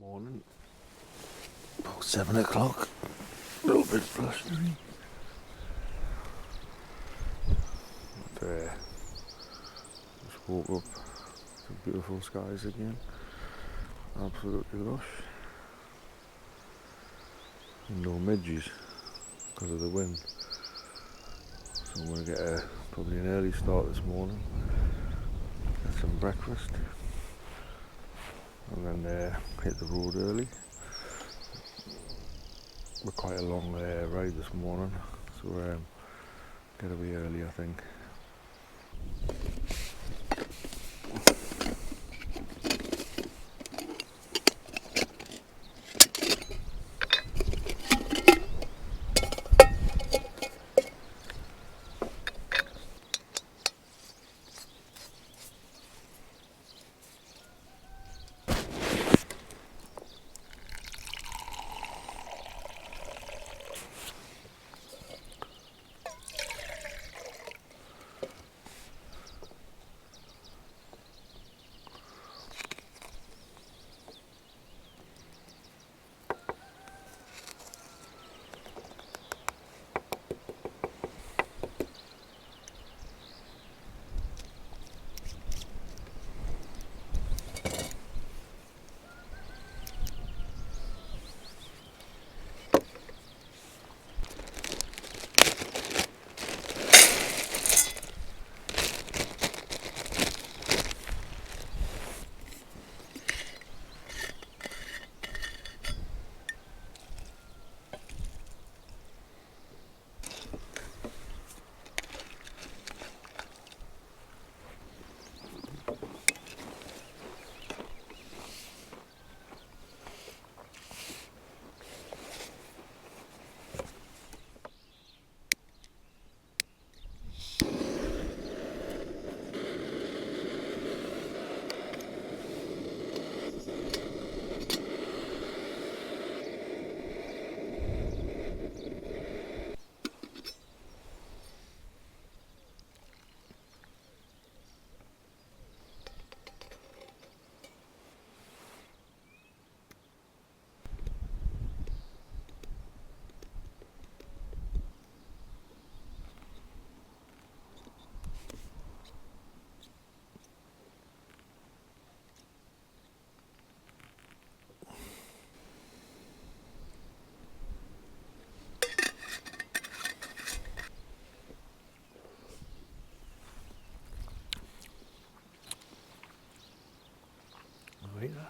Morning, about 7 o'clock, a little bit blustery, but just woke up to beautiful skies again, absolutely lush, and no midges because of the wind, so I'm going to get probably an early start this morning, get some breakfast, and then hit the road early. We're quite a long ride this morning, so get away early, I think. Right there.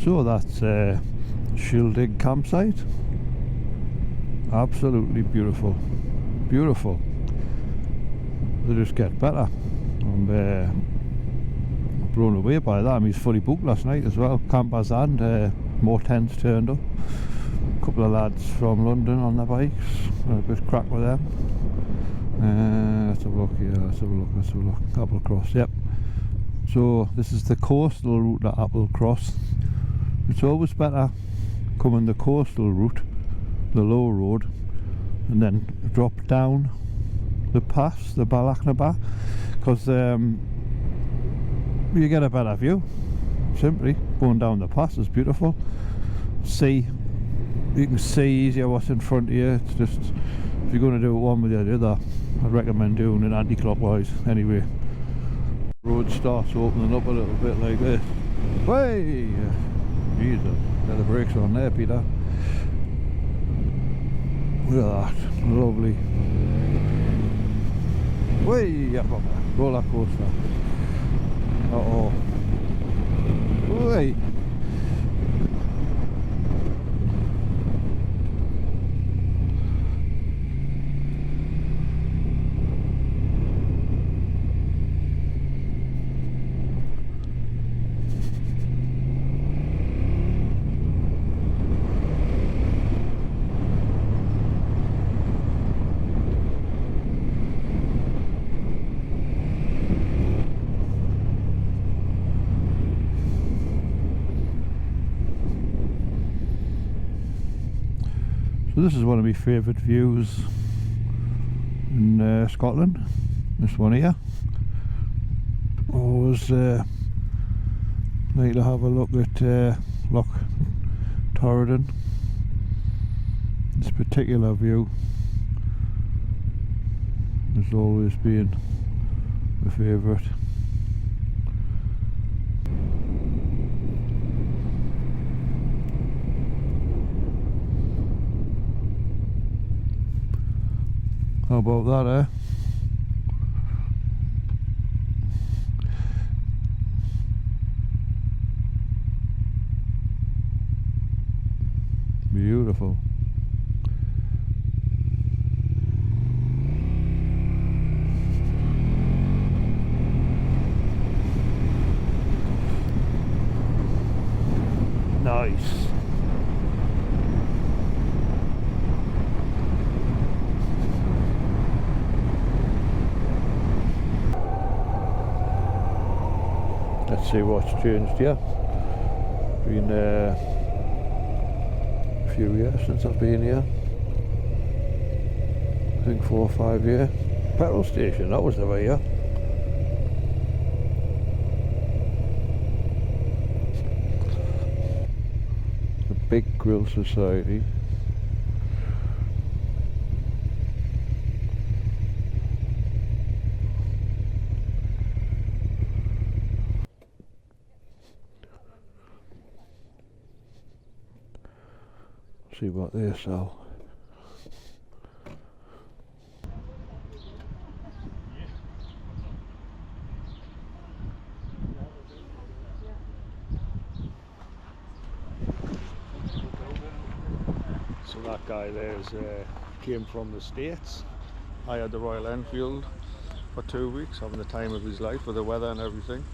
So that's Shielding campsite. Absolutely beautiful, beautiful. They just get better. I'm blown away by that. I mean, it's fully booked last night as well. Campers and more tents turned up. A couple of lads from London on their bikes. A bit crack with them. Let's have a look here. Let's have a look. Let's have a look. Applecross. Yep. So this is the coastal route to Applecross. It's always better coming the coastal route, the low road, and then drop down the pass, the Balachnaba, because you get a better view. Simply going down the pass is beautiful. You can see easier what's in front of you. It's just, if you're going to do it one way or the other, I'd recommend doing it anti-clockwise anyway. Road starts opening up a little bit like this. Way! Jesus, get the brakes on there, Peter. Look at that, lovely. Way up on that roller coaster. Uh oh. Way. So this is one of my favourite views in Scotland, this one here. Always like to have a look at Loch Torridon. This particular view has always been a favourite. How about that, eh? Beautiful. Nice. Let's see what's changed here. Been a few years since I've been here. I think 4 or 5 years. Petrol station, that was never here. The Big Grill Society. See what they sell. So that guy there's came from the States. I had the Royal Enfield for 2 weeks, having the time of his life with the weather and everything.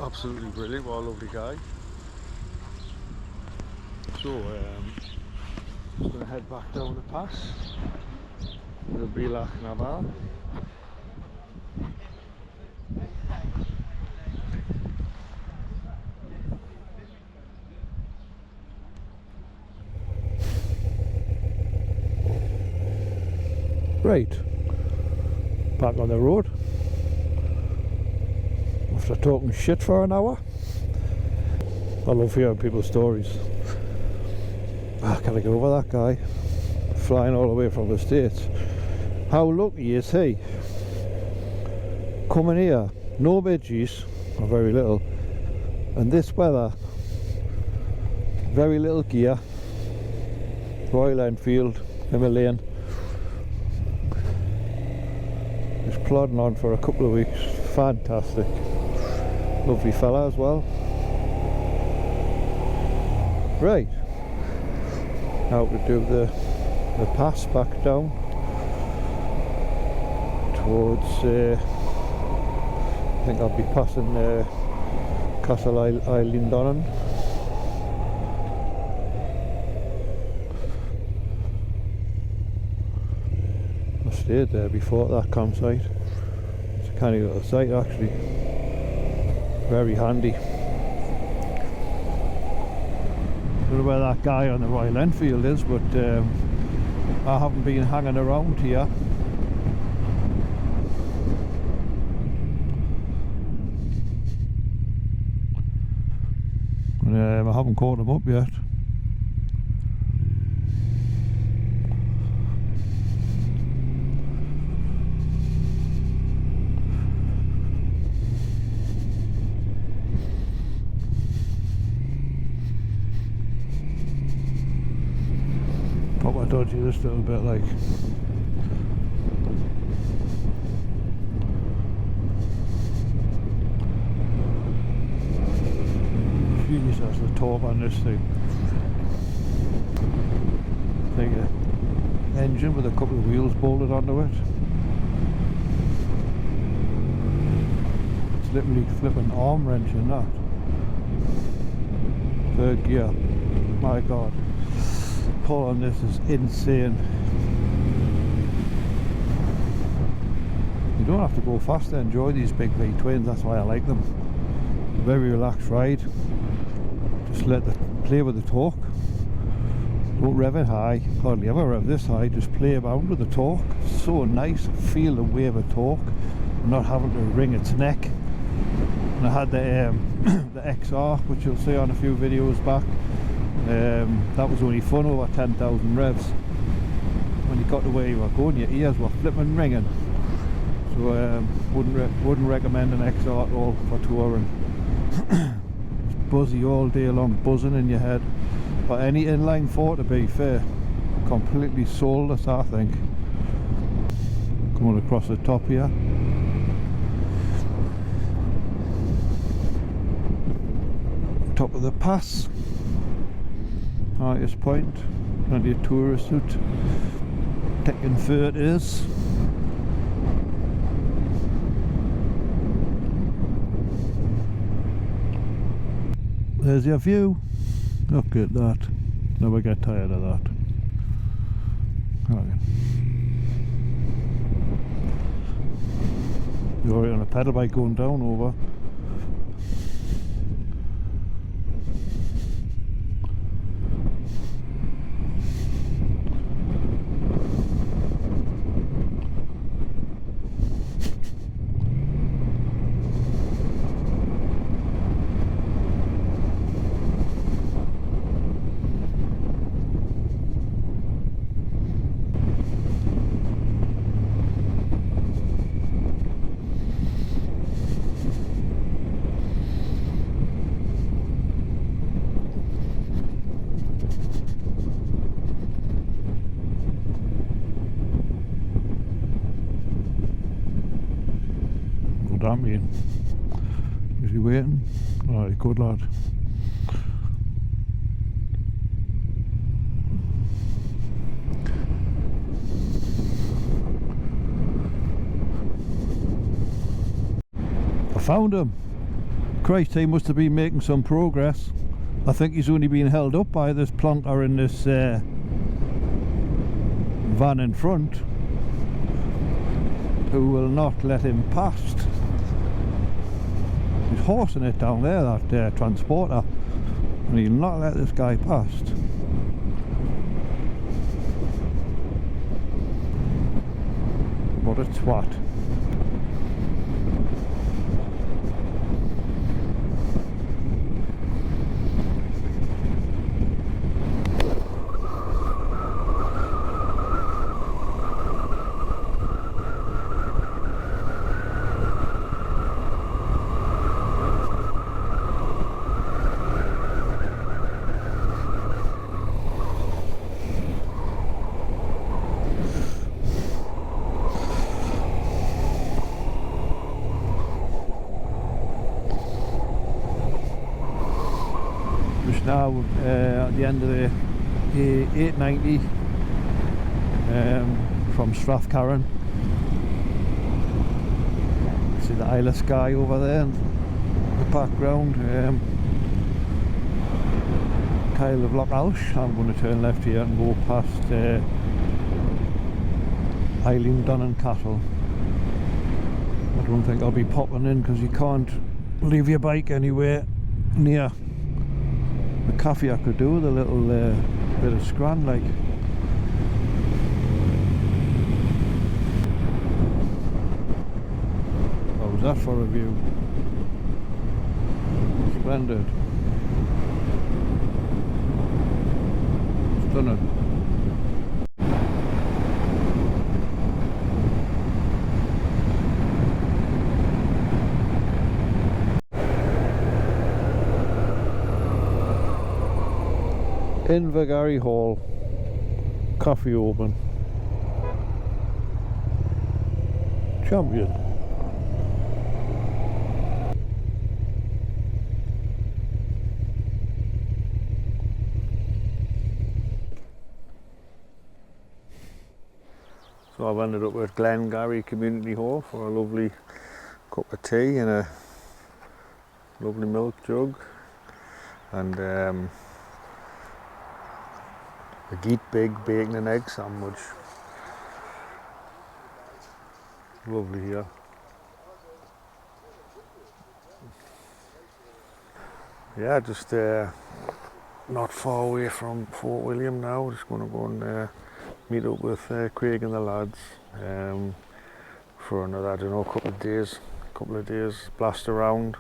Absolutely brilliant, what a lovely guy. So, just going to head back down the pass, the Bilach Naval. Right, back on the road, after talking shit for an hour. I love hearing people's stories. Can I get over that guy flying all the way from the States? How lucky is he? Coming here, no veggies, or very little, and this weather, very little gear, Royal Enfield, Himalayan, just plodding on for a couple of weeks. Fantastic, lovely fella as well. Right. Now to do the pass back down towards, I think I'll be passing Castle Eilindonan. I stayed there before that campsite. It's a canny little site actually, very handy. I don't know where that guy on the Royal Enfield is, but I haven't been hanging around here. And, I haven't caught him up yet. Dodgy this little bit like. Jesus, the torque on this thing. Like an engine with a couple of wheels bolted onto it. It's literally flipping arm wrenching that. Third gear. My God. Pull on this is insane. You don't have to go fast to enjoy these big V-twins, that's why I like them. Very relaxed ride. Just play with the torque. Don't rev it high, hardly ever rev this high, just play around with the torque. So nice, feel the wave of torque, not having to wring its neck. And I had the the XR, which you'll see on a few videos back. That was only fun over 10,000 revs. When you got to where you were going, your ears were flipping ringing. So wouldn't recommend an XR at all for touring. It's buzzy all day long, buzzing in your head. But any inline 4, to be fair, completely soulless, I think. Coming across the top here. Top of the pass. Highest point. Plenty of tourists out taking photos. There's your view. Look at that. Never get tired of that. Okay. You're on a pedal bike going down over. Damn you. Is he waiting? Alright, good lad. I found him. Christ, he must have been making some progress. I think he's only been held up by this plonker in this van in front, who will not let him past. He's horsing it down there, that transporter, and he'll not let this guy past. What a twat. Now at the end of the 890 from Strathcarron. See the Isle of Skye over there in the background. Kyle of Loch Alsh. I'm going to turn left here and go past Eileen Dunn Cattle. I don't think I'll be popping in because you can't leave your bike anywhere near the cafe. I could do with a little bit of scran, like. What was that for a view? Splendid. Stunning. Invergary Hall, coffee open. Champion. So I've ended up at Glengarry Community Hall for a lovely cup of tea and a lovely milk jug, and a Geet Big bacon and egg sandwich. Lovely here. Yeah, just not far away from Fort William now. Just going to go and meet up with Craig and the lads for another, I don't know, couple of days, blast around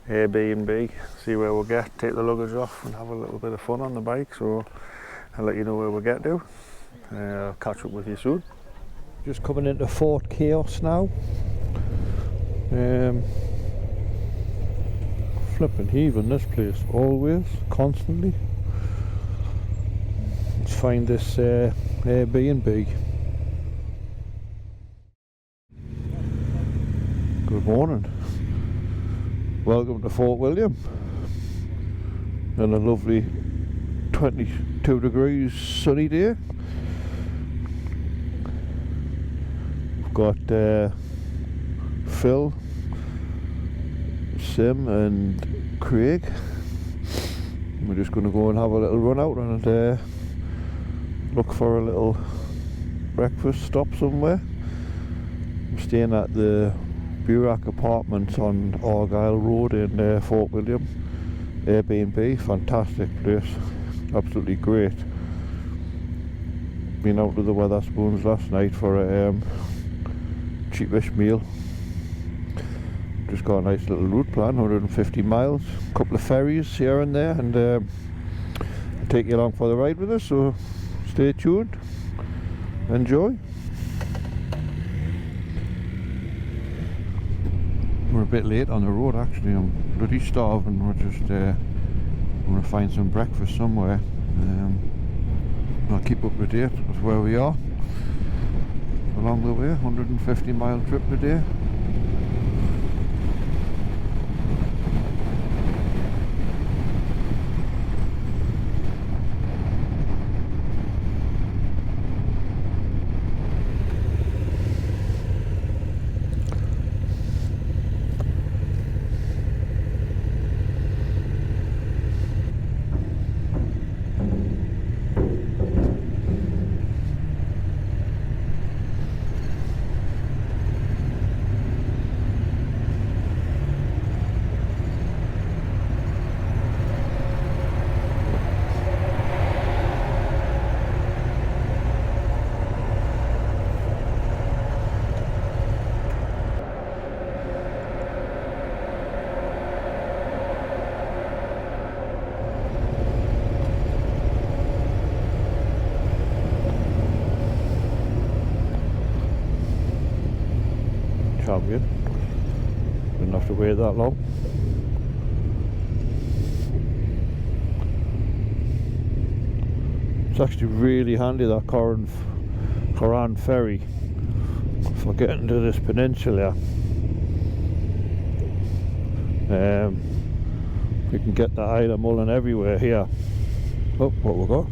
Airbnb, see where we'll get, take the luggage off and have a little bit of fun on the bike. So I'll let you know where we'll get to. I'll catch up with you soon. Just coming into Fort Chaos now. Flipping heaving this place, always, constantly. Let's find this Airbnb. Good morning. Welcome to Fort William. And a lovely 22 degrees sunny day. We've got Phil, Sim and Craig. We're just going to go and have a little run out and look for a little breakfast stop somewhere. I'm staying at the Burak Apartments on Argyle Road in Fort William. Airbnb, fantastic place, absolutely great. Been out with the Wetherspoons last night for a cheapish meal. Just got a nice little route plan, 150 miles, a couple of ferries here and there, and I'll take you along for the ride with us, so stay tuned, enjoy. We're a bit late on the road actually, I'm bloody starving. We're just going to find some breakfast somewhere. I'll keep up to date with where we are along the way. 150-mile trip today. Champion. Didn't have to wait that long. It's actually really handy, that Koran ferry, for getting to this peninsula. We can get the Isle of Mull everywhere here. Oh, what we got?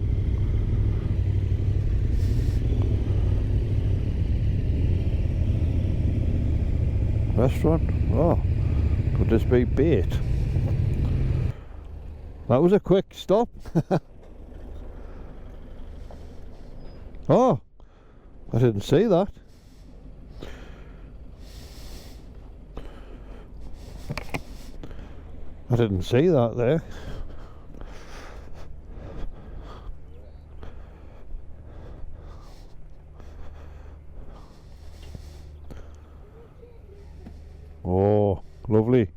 Restaurant? Oh, could this be bait? That was a quick stop. Oh, I didn't see that. I didn't see that there. Oh, lovely.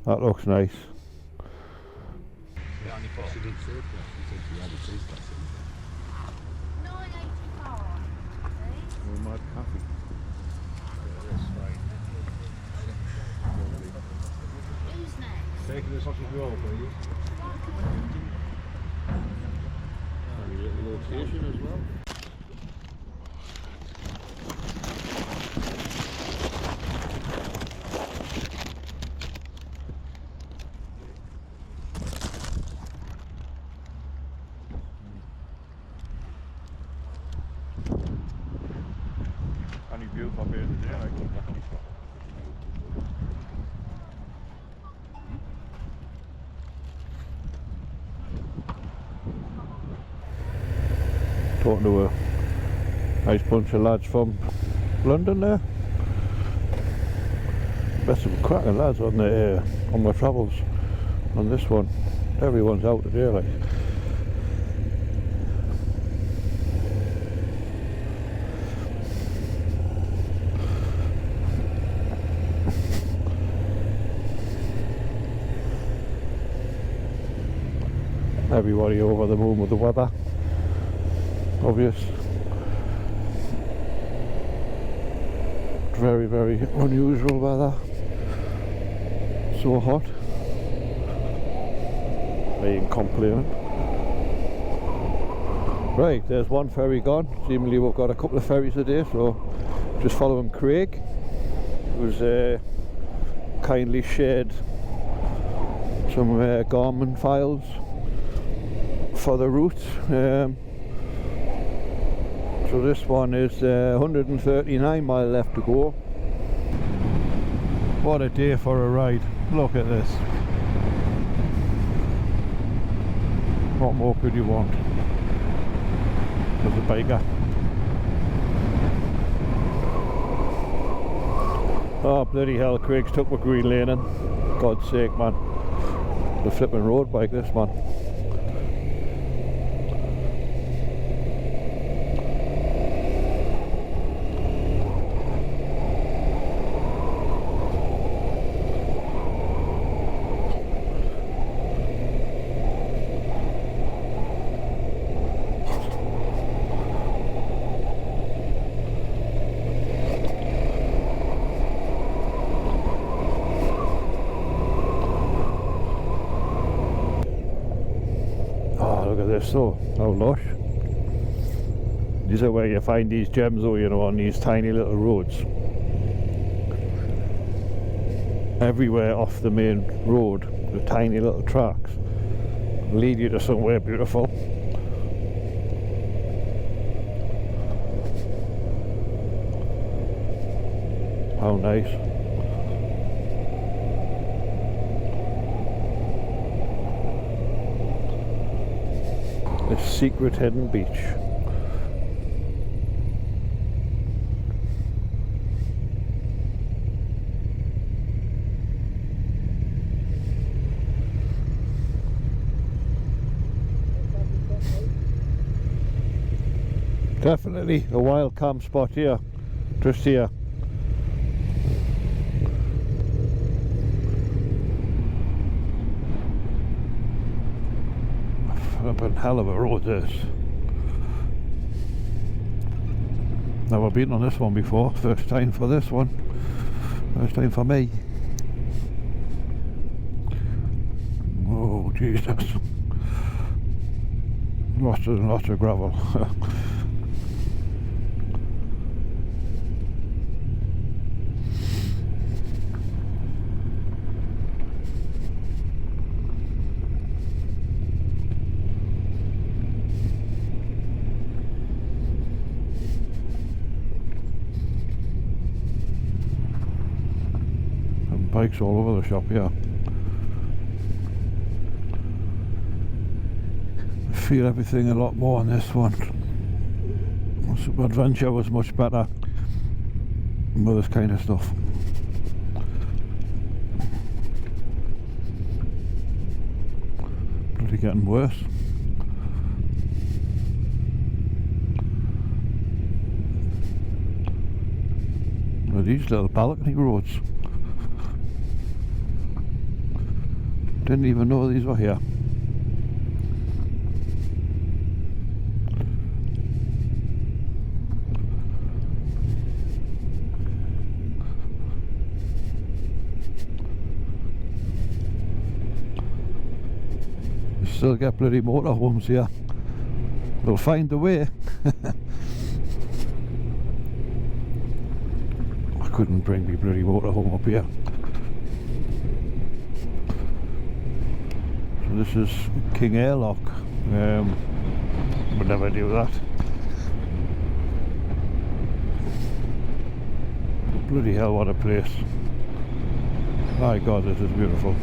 That looks nice. Taking the sausage roll, please. And you get the location as well. Any view up here today, I think. Talking to a nice bunch of lads from London there. Best of cracking lads on my travels. on this one. Everyone's out today, like. Everybody over the moon with the weather, obvious. Very, very unusual weather. So hot. I ain't complaining. Right, there's one ferry gone. Seemingly we've got a couple of ferries a day, so just following Craig, who's kindly shared some Garmin files for the route. So this one is 139 mile left to go. What a day for a ride. Look at this. What more could you want as a biker? Oh bloody hell, Craig's took my green lane in. God's sake, man. The flipping road bike, this man. So, how lush. These are where you find these gems though, you know, on these tiny little roads. Everywhere off the main road, the tiny little tracks lead you to somewhere beautiful. How nice. A secret hidden beach. Definitely a wild camp spot here, just here. A hell of a road this. Never been on this one before, first time for this one, first time for me. Oh Jesus, lots and lots of gravel. Bikes all over the shop here. I feel everything a lot more on this one. Super Adventure was much better with this kind of stuff. Bloody getting worse. Well, these little balcony roads. Didn't even know these were here. You still get bloody motorhomes here. They'll find a way. I couldn't bring me bloody motorhome up here. This is King Airlock. Would never do that. Bloody hell, what a place. My God, this is beautiful.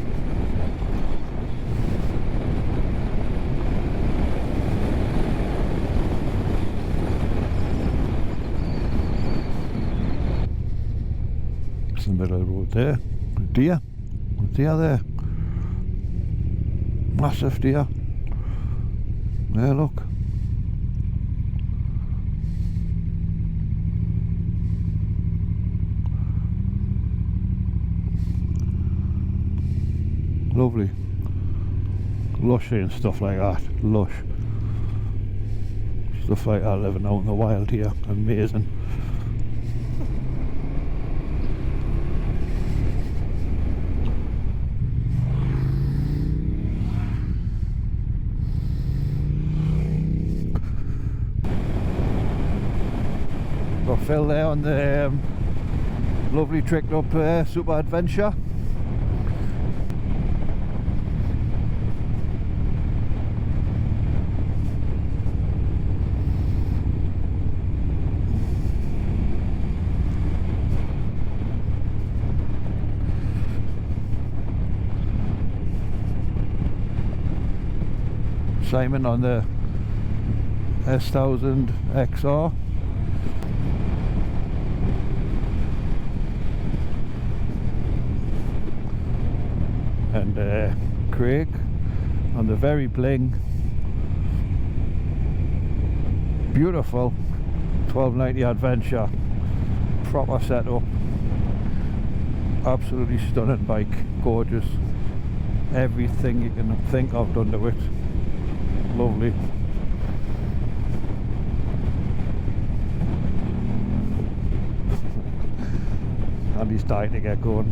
It's in the middle of the road there. A deer there. Massive deer. There, look. Lovely. Lush and stuff like that. Lush. Stuff like that living out in the wild here. Amazing. Got Phil there on the lovely tricked up Super Adventure. Simon on the S1000 XR. And Craig on the very bling, beautiful 1290 Adventure, proper setup, absolutely stunning bike, gorgeous, everything you can think of done to it. Lovely. And he's dying to get going.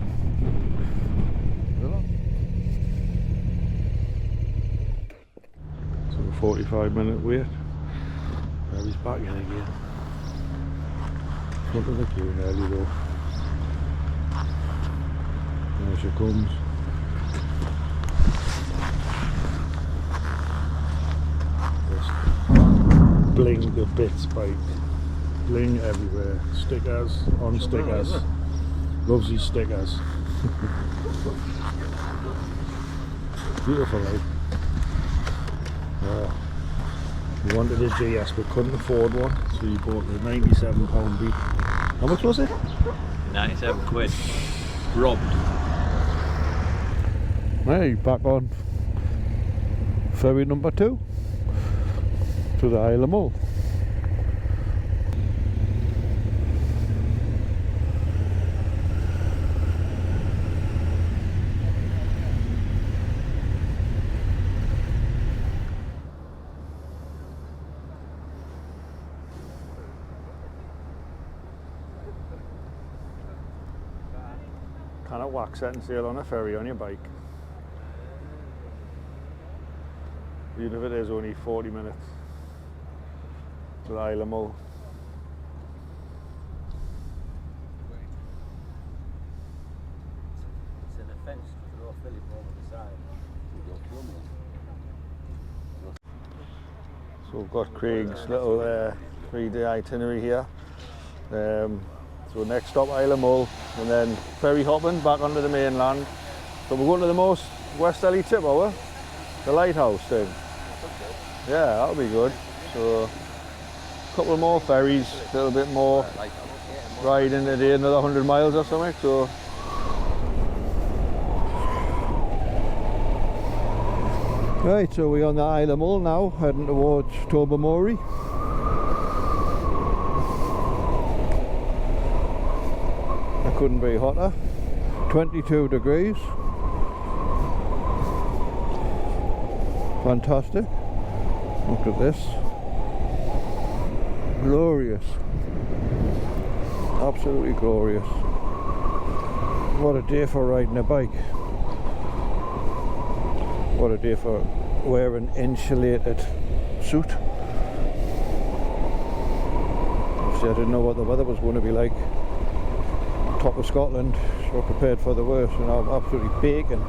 So a 45-minute wait. Ferry's back in again. Front of the queue early though. There she comes. Bling the bits bike, bling everywhere, stickers on stickers, loves these stickers. Beautiful, like. We wanted a GS but couldn't afford one, so you bought the £97 beat. How much was it? 97 quid. Robbed. Hey, back on ferry number 2 to the Isle of Mull. Cannot wax set and sail on a ferry on your bike. Even if it is only 40 minutes. To the Isle of Mull. It's an offence to throw Philip over the side. So we've got Craig's little 3-day itinerary here. So next stop Isle of Mull, and then ferry hopping back onto the mainland. So we're going to the most westerly tip hour, the lighthouse thing. Yeah, that'll be good. So a couple more ferries, a little bit more riding today, another 100 miles or something. So right, so we're on the Isle of Mull now, heading towards Tobermory. It couldn't be hotter. 22 degrees. Fantastic. Look at this. Glorious. Absolutely glorious. What a day for riding a bike. What a day for wearing insulated suit. Obviously I didn't know what the weather was going to be like. Top of Scotland, so prepared for the worst, and I'm absolutely baking.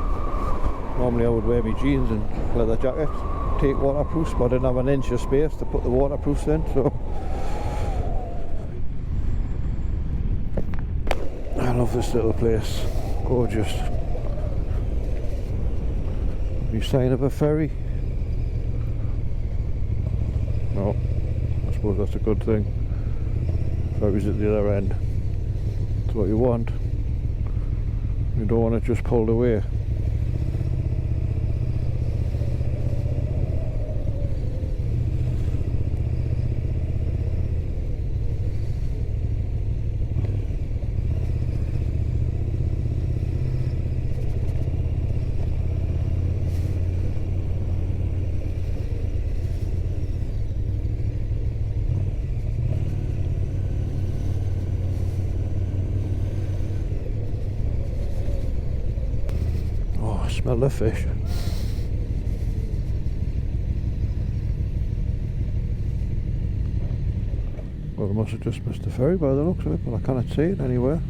Normally I would wear my jeans and leather jacket, take waterproofs, but I didn't have an inch of space to put the waterproofs in, so I love this little place, gorgeous. Any sign of a ferry? No, I suppose that's a good thing. Ferry's at the other end. That's what you want. You don't want it just pulled away. Smell the fish. Well, I must have just missed the ferry by the looks of it, but I cannot see it anywhere.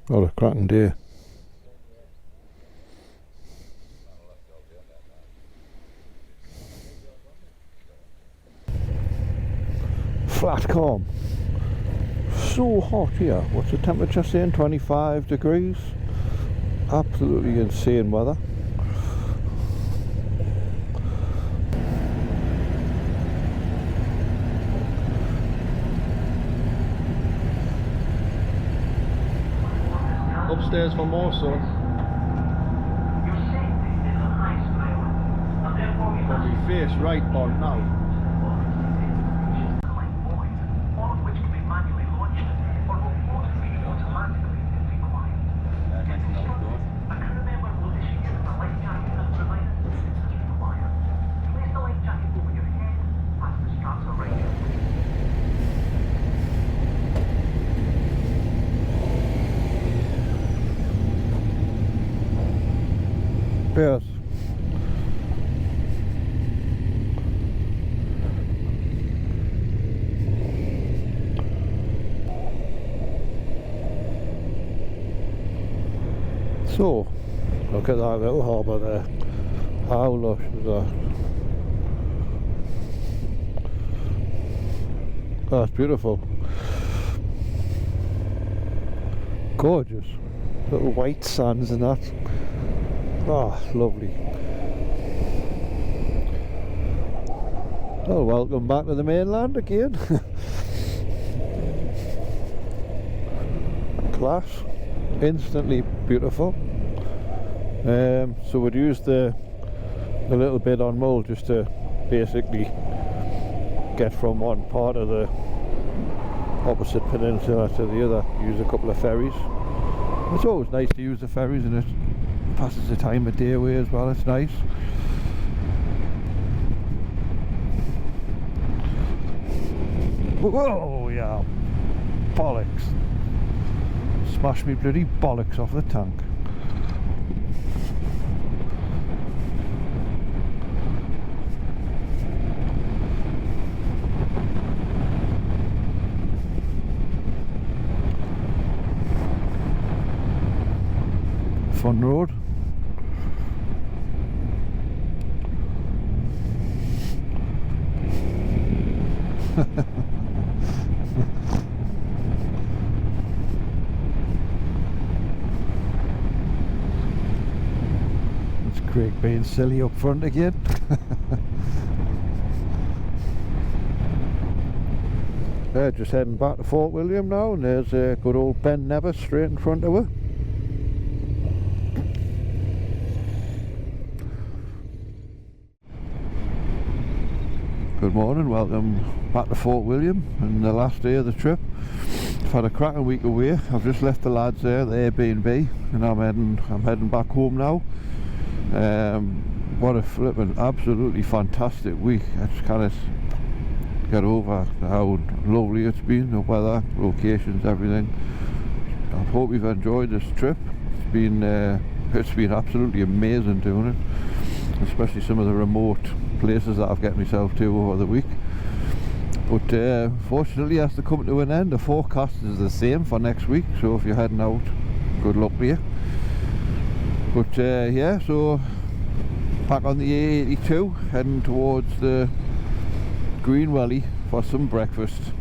What a cracking day. Flat calm. So hot here. What's the temperature saying? 25 degrees. Absolutely insane weather. Upstairs for more sun. Got my face right on now. Yes. So, look at that little harbour there. How lush is that? That's beautiful. Gorgeous. Little white sands and that. Ah, lovely. Well, welcome back to the mainland again. Class. Instantly beautiful. So we'd use the little bit on Mull just to basically get from one part of the opposite peninsula to the other. Use a couple of ferries. It's always nice to use the ferries, and it passes the time of day away as well. It's nice. Whoa, yeah, bollocks. Smash me bloody bollocks off the tank. Fun road. It's Craig being silly up front again. Just heading back to Fort William now, and there's good old Ben Nevis straight in front of her. Good morning, welcome back to Fort William and the last day of the trip. I've had a cracking week away. I've just left the lads there, the Airbnb, and I'm heading back home now. What a flippin' absolutely fantastic week. I just can't get over how lovely it's been, the weather, locations, everything. I hope you've enjoyed this trip. It's been absolutely amazing doing it, especially some of the remote places that I've get myself to over the week. But fortunately, it has to come to an end. The forecast is the same for next week, so if you're heading out, good luck to you. But yeah, so back on the A82, heading towards the Green Valley for some breakfast.